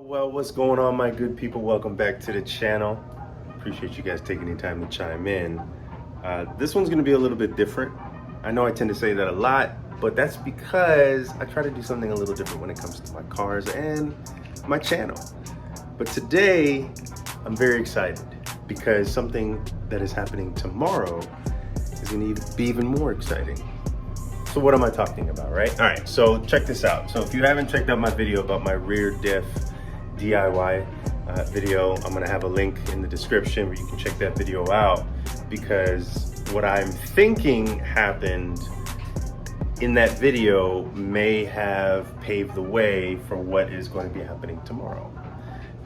Well, what's going on, my good people? Welcome back to the channel. Appreciate you guys taking the time to chime in. This one's going to be a little bit different. I know I tend to say that a lot, but that's because I try to do something a little different when it comes to my cars and my channel. But today, I'm very excited because something that is happening tomorrow is going to be even more exciting. So what am I talking about, right? All right, so check this out. So if you haven't checked out my video about my rear diff DIY video, I'm gonna have a link in the description where you can check that video out, because what I'm thinking happened in that video may have paved the way for what is going to be happening tomorrow.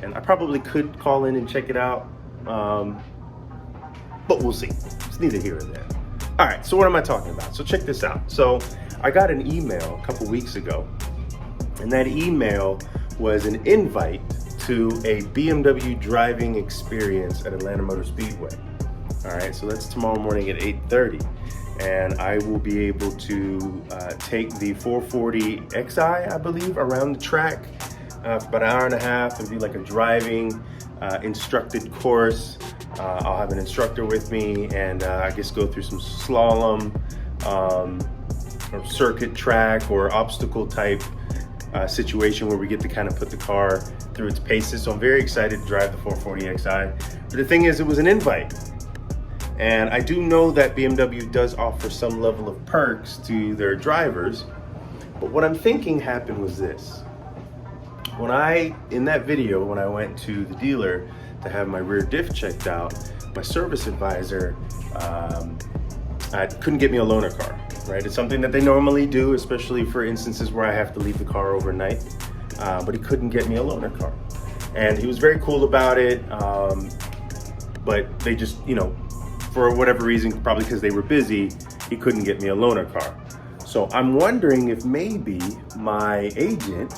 And I probably could call in and check it out, but we'll see. It's neither here or there. All right, so what am I talking about? So check this out. So I got an email a couple weeks ago, and that email was an invite to a BMW driving experience at Atlanta Motor Speedway. All right, so that's tomorrow morning at 8:30. And I will be able to take the 440 Xi, I believe, around the track for about an hour and a half and do like a driving instructed course. I'll have an instructor with me, and I guess go through some slalom or circuit track or obstacle type situation where we get to kind of put the car through its paces. So I'm very excited to drive the 440 Xi. But the thing is, it was an invite. And I do know that BMW does offer some level of perks to their drivers. But what I'm thinking happened was this. In that video, when I went to the dealer to have my rear diff checked out, my service advisor couldn't get me a loaner car, right? It's something that they normally do, especially for instances where I have to leave the car overnight, but he couldn't get me a loaner car. And he was very cool about it, but they just, for whatever reason, probably because they were busy, he couldn't get me a loaner car. So I'm wondering if maybe my agent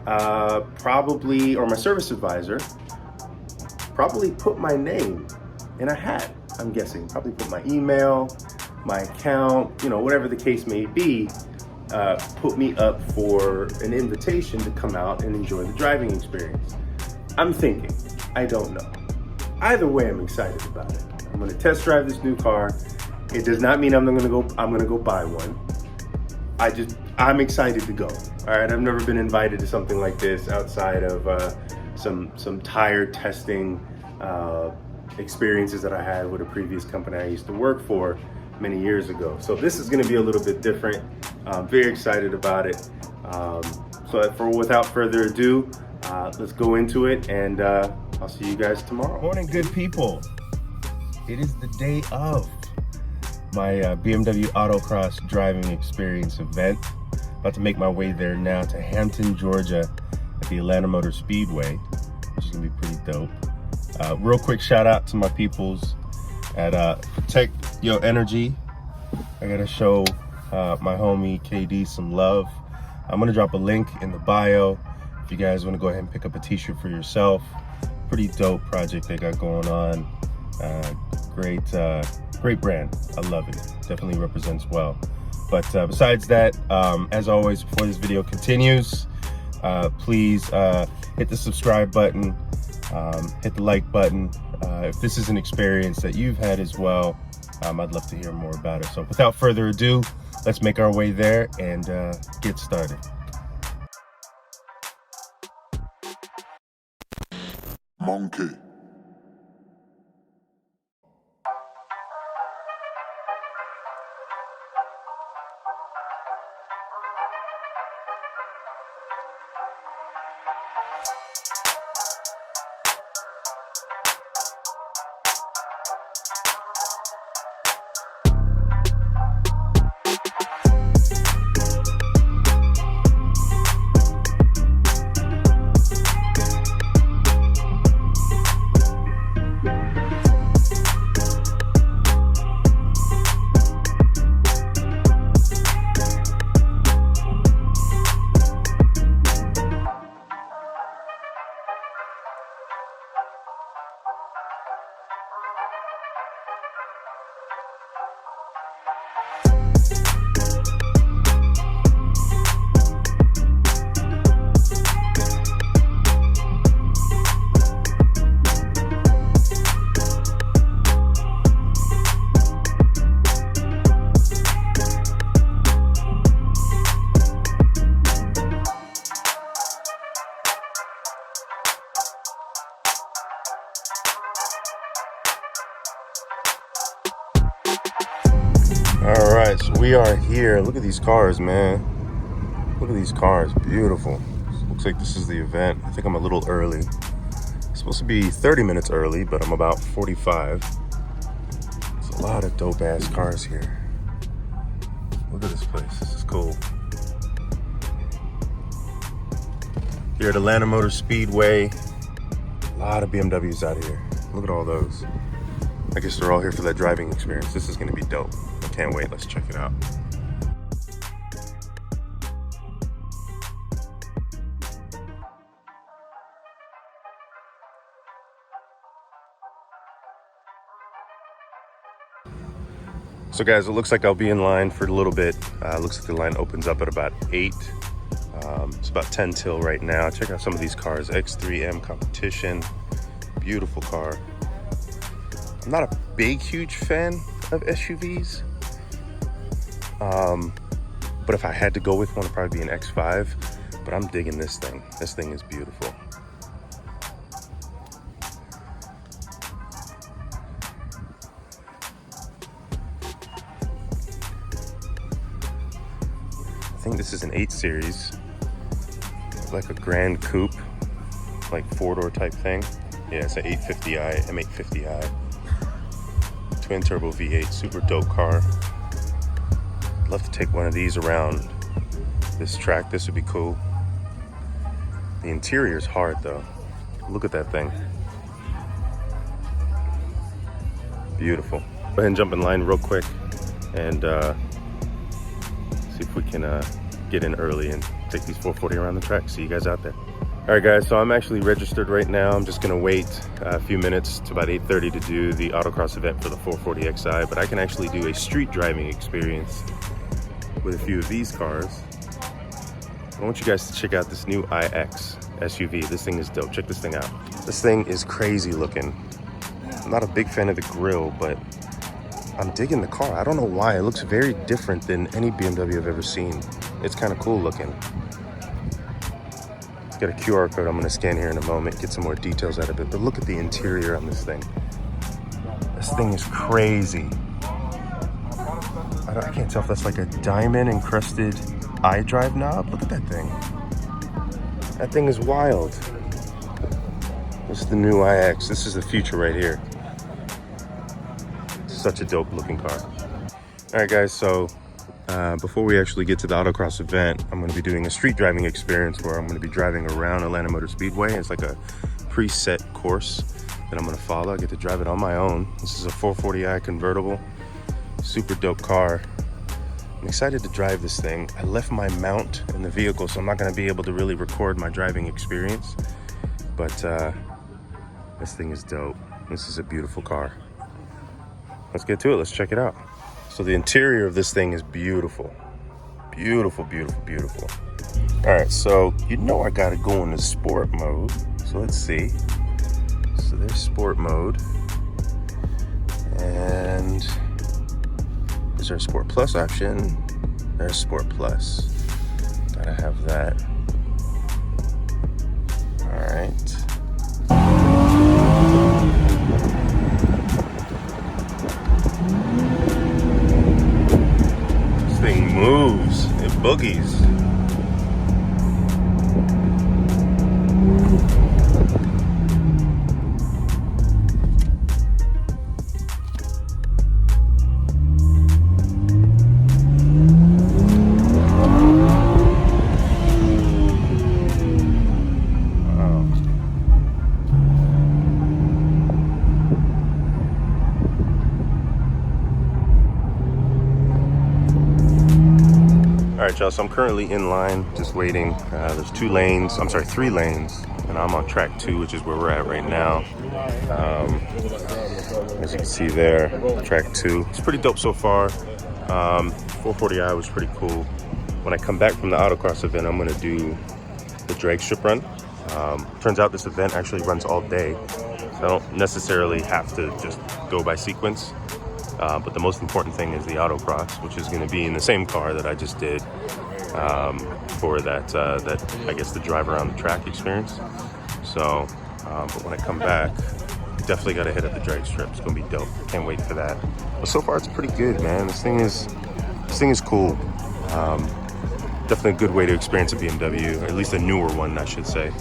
or my service advisor probably put my name in a hat, I'm guessing. Probably put my email, my account, whatever the case may be, put me up for an invitation to come out and enjoy the driving experience. I'm thinking, I don't know. Either way, I'm excited about it. I'm gonna test drive this new car. It does not mean I'm gonna go buy one. I'm excited to go. All right, I've never been invited to something like this outside of some tire testing experiences that I had with a previous company I used to work for many years ago. So this is going to be a little bit different. I'm very excited about it. Without further ado, let's go into it, and I'll see you guys tomorrow. Morning, good people. It is the day of my BMW Autocross driving experience event. About to make my way there now to Hampton, Georgia at the Atlanta Motor Speedway, which is gonna be pretty dope. Real quick shout out to my peoples at Protect Your Energy. I gotta show my homie KD some love. I'm gonna drop a link in the bio if you guys wanna go ahead and pick up a t-shirt for yourself. Pretty dope project they got going on. Great brand, I love it. Definitely represents well. But besides that, as always, before this video continues, please hit the subscribe button, hit the like button. If this is an experience that you've had as well, I'd love to hear more about it. So without further ado, let's make our way there and get started. Monkey. All right, so we are here. Look at these cars, man. Look at these cars, beautiful. Looks like this is the event. I think I'm a little early. It's supposed to be 30 minutes early, but I'm about 45. There's a lot of dope ass cars here. Look at this place, this is cool. Here at Atlanta Motor Speedway, a lot of BMWs out here. Look at all those. I guess they're all here for that driving experience. This is gonna be dope. I can't wait, let's check it out. So guys, it looks like I'll be in line for a little bit. Looks like the line opens up at about 8. It's about 10 till right now. Check out some of these cars. X3M Competition, beautiful car. I'm not a big, huge fan of SUVs. But if I had to go with one, it'd probably be an X5. But I'm digging this thing. This thing is beautiful. I think this is an 8 Series. Like a Grand Coupe, like 4-door type thing. Yeah, it's an 850i, M850i. Twin turbo V8, super dope car. I'd love to take one of these around this track. This would be cool. The interior is hard though. Look at that thing. Beautiful. Go ahead and jump in line real quick and see if we can get in early and take these 440 around the track. See you guys out there. All right guys, so I'm actually registered right now. I'm just gonna wait a few minutes to about 8:30 to do the autocross event for the 440xi, but I can actually do a street driving experience with a few of these cars. I want you guys to check out this new iX SUV. This thing is dope. Check this thing out. This thing is crazy looking. I'm not a big fan of the grille, but I'm digging the car. I don't know why. It looks very different than any BMW I've ever seen. It's kind of cool looking. It's got a QR code I'm gonna scan here in a moment, get some more details out of it. But look at the interior on this thing. This thing is crazy. I can't tell if that's like a diamond encrusted iDrive knob. Look at that thing. That thing is wild. This is the new iX. This is the future right here. Such a dope looking car. All right guys, so before we actually get to the autocross event, I'm going to be doing a street driving experience where I'm going to be driving around Atlanta Motor Speedway. It's like a preset course that I'm going to follow. I get to drive it on my own. This is a 440i convertible, super dope car. I'm excited to drive this thing. I left my mount in the vehicle, so I'm not going to be able to really record my driving experience, but this thing is dope. This is a beautiful car. Let's get to it. Let's check it out. So the interior of this thing is beautiful. Beautiful, beautiful, beautiful. All right, so you know I gotta go into sport mode. So let's see. So there's sport mode. And is there a Sport Plus option? There's Sport Plus. Gotta have that. All right. Moves, it boogies. All right, y'all, so I'm currently in line, just waiting. There's 3 lanes, and I'm on track 2, which is where we're at right now. As you can see there, track 2. It's pretty dope so far. 440i was pretty cool. When I come back from the autocross event, I'm gonna do the drag strip run. Turns out this event actually runs all day, so I don't necessarily have to just go by sequence. But the most important thing is the autocross, which is going to be in the same car that I just did for that I guess the drive around the track experience. So, but when I come back, definitely got to hit up the drag strip. It's going to be dope. Can't wait for that. But so far it's pretty good, man. This thing is cool. Definitely a good way to experience a BMW, or at least a newer one, I should say.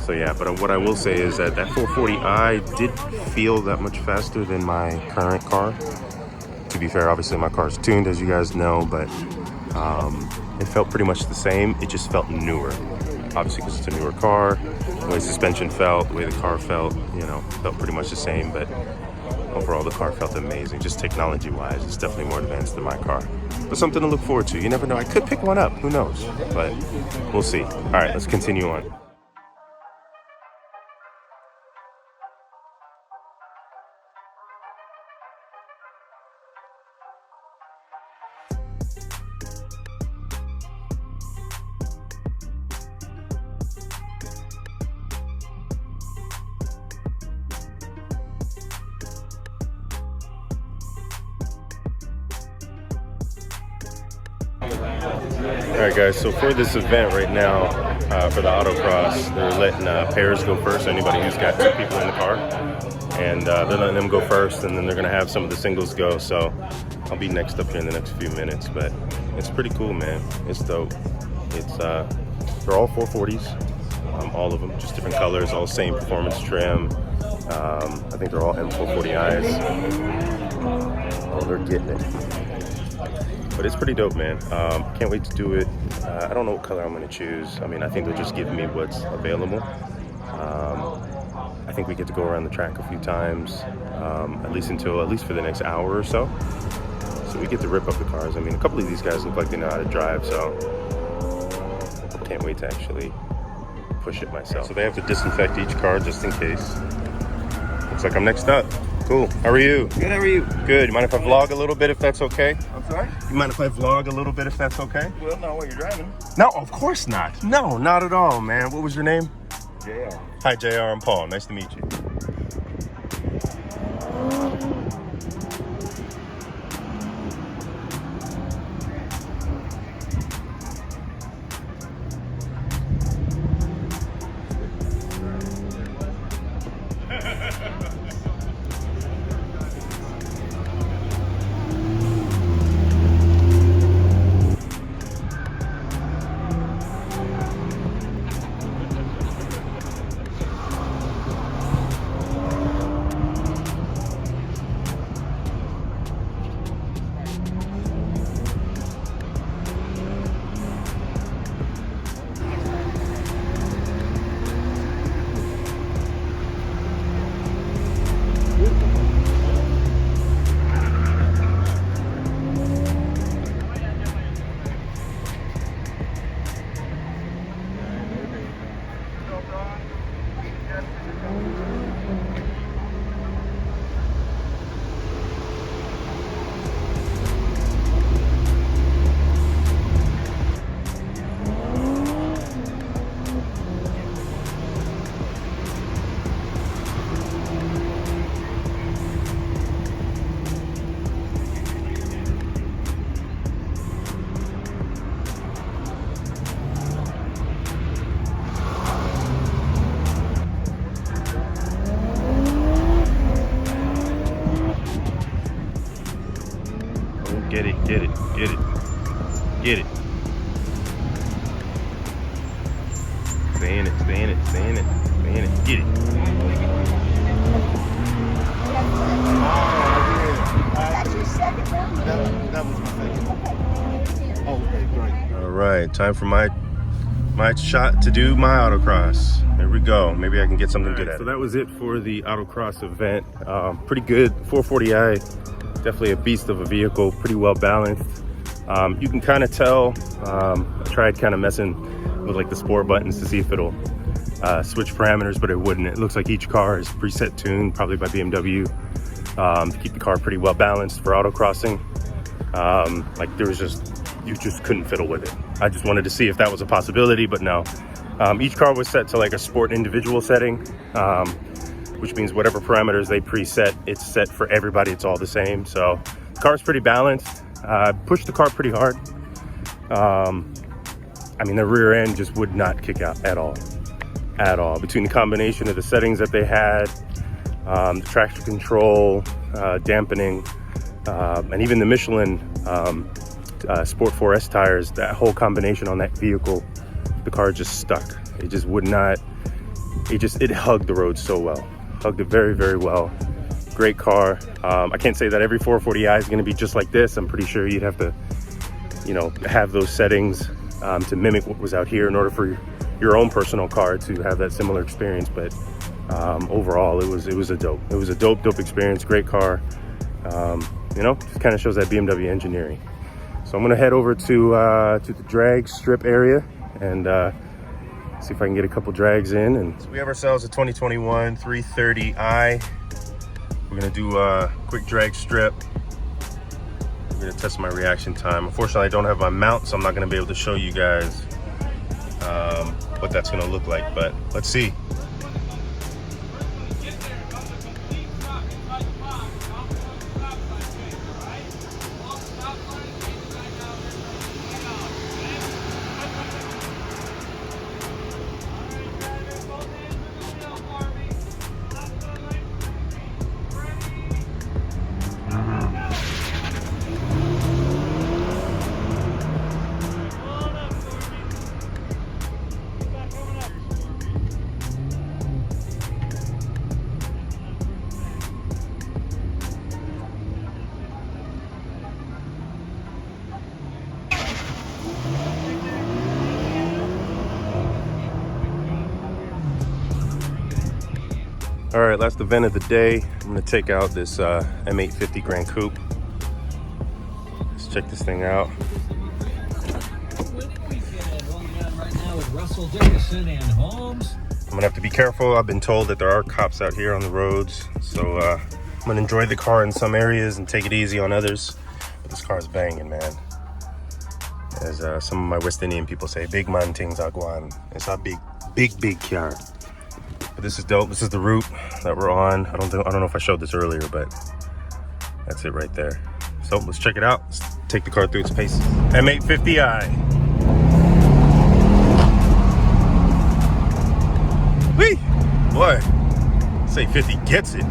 So yeah, but what I will say is that 440i did feel that much faster than my current car. To be fair, obviously my car's tuned, as you guys know, but it felt pretty much the same. It just felt newer, obviously because it's a newer car. The way suspension felt, the way the car felt, you know, felt pretty much the same, but overall the car felt amazing. Just technology wise, it's definitely more advanced than my car, but something to look forward to. You never know, I could pick one up, who knows, but we'll see. All right, let's continue on. All right, guys, so for this event right now, for the autocross, they're letting pairs go first, anybody who's got two people in the car. And they're letting them go first, and then they're gonna have some of the singles go. So I'll be next up here in the next few minutes, but it's pretty cool, man. It's dope. It's they're all 440s, all of them, just different colors, all same performance trim. I think they're all M440is. Oh, they're getting it. But it's pretty dope, man. Can't wait to do it. I don't know what color I'm gonna choose. I mean, I think they'll just give me what's available. I think we get to go around the track a few times, at least for the next hour or so. So we get to rip up the cars. I mean, a couple of these guys look like they know how to drive, so can't wait to actually push it myself. So they have to disinfect each car just in case. Looks like I'm next up. Cool. How are you? Good, how are you? Good. You mind if I vlog a little bit if that's okay? I'm sorry? You mind if I vlog a little bit if that's okay? Well, not while you're driving. No, of course not. No, not at all, man. What was your name? JR. Hi, JR. I'm Paul. Nice to meet you. Get it, get it, get it, get it. Stay in it, stay in it, stay in it, stay in it, get it. That was my second. Oh, okay, great. All right, time for my shot to do my autocross. There we go. Maybe I can get something good at it. So that was it for the autocross event. Pretty good. 440i. Definitely a beast of a vehicle, pretty well balanced. You can kind of tell, I tried kind of messing with like the sport buttons to see if it'll switch parameters, but it wouldn't. It looks like each car is preset tuned, probably by BMW, to keep the car pretty well balanced for autocrossing. Like you just couldn't fiddle with it. I just wanted to see if that was a possibility, but no. Each car was set to like a sport individual setting, which means whatever parameters they preset, it's set for everybody. It's all the same. So the car's pretty balanced. Pushed the car pretty hard. I mean, the rear end just would not kick out at all. Between the combination of the settings that they had, the traction control, dampening, and even the Michelin Sport 4S tires, that whole combination on that vehicle, the car just stuck. It just would not, it hugged the road so well. Hugged it very, very well. Great car. I can't say that every 440i is gonna be just like this. I'm pretty sure you'd have to, you know, have those settings to mimic what was out here in order for your own personal car to have that similar experience. But overall, it was a dope experience. Great car. You know, just kind of shows that BMW engineering. So I'm gonna head over to the drag strip area and see if I can get a couple drags in. And so we have ourselves a 2021 330i. We're gonna do a quick drag strip. I'm gonna test my reaction time. Unfortunately, I don't have my mount, so I'm not gonna be able to show you guys what that's gonna look like, but let's see. All right, last event of the day. I'm gonna take out this M850 Grand Coupe. Let's check this thing out. I'm gonna have to be careful. I've been told that there are cops out here on the roads, so I'm gonna enjoy the car in some areas and take it easy on others. But this car is banging, man. As some of my West Indian people say, big man things aguan. It's a big car. But this is dope. This is the route that we're on. I don't know if I showed this earlier, but that's it right there. So let's check it out. Let's take the car through its paces. M850i. Whee! Boy, say 50 gets it.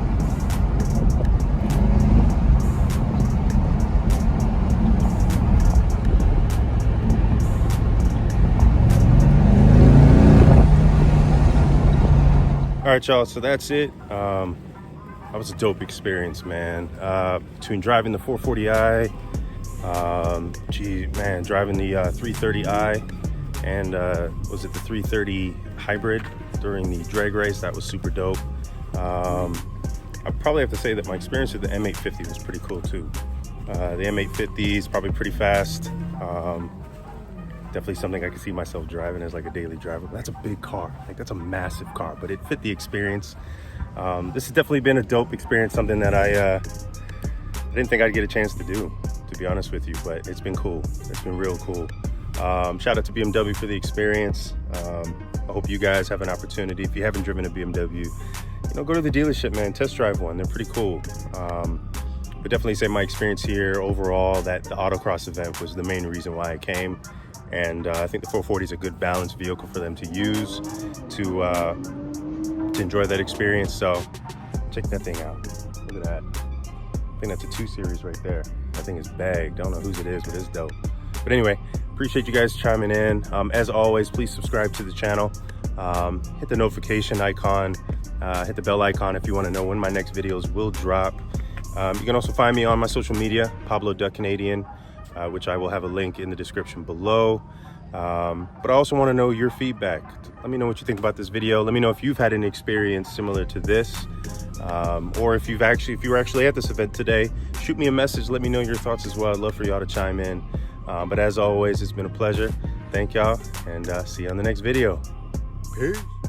All right, y'all, so that's it. That was a dope experience, man. Between driving the 440i, driving the 330i, and was it the 330 hybrid during the drag race? That was super dope. I probably have to say that my experience with the M850 was pretty cool too. The M850 is probably pretty fast. Definitely something I can see myself driving as like a daily driver. That's a big car. Like, that's a massive car, but it fit the experience. This has definitely been a dope experience, something that I didn't think I'd get a chance to do, to be honest with you, but it's been cool. It's been real cool. Shout out to BMW for the experience. I hope you guys have an opportunity. If you haven't driven a BMW, you know, go to the dealership, man, test drive one. They're pretty cool. But definitely say my experience here overall, that the autocross event was the main reason why I came. And I think the 440 is a good balanced vehicle for them to use to enjoy that experience. So check that thing out. Look at that. I think that's a 2 Series right there. That thing is bagged. I don't know whose it is, but it's dope. But anyway, appreciate you guys chiming in. As always, please subscribe to the channel. Hit the notification icon. Hit the bell icon if you want to know when my next videos will drop. You can also find me on my social media, Pablo Duck Canadian, which I will have a link in the description below. But I also want to know your feedback. Let me know what you think about this video. Let me know if you've had an experience similar to this, or if you were actually at this event today. Shoot me a message. Let me know your thoughts as well. I'd love for y'all to chime in. But as always, it's been a pleasure. Thank y'all, and see you on the next video. Peace.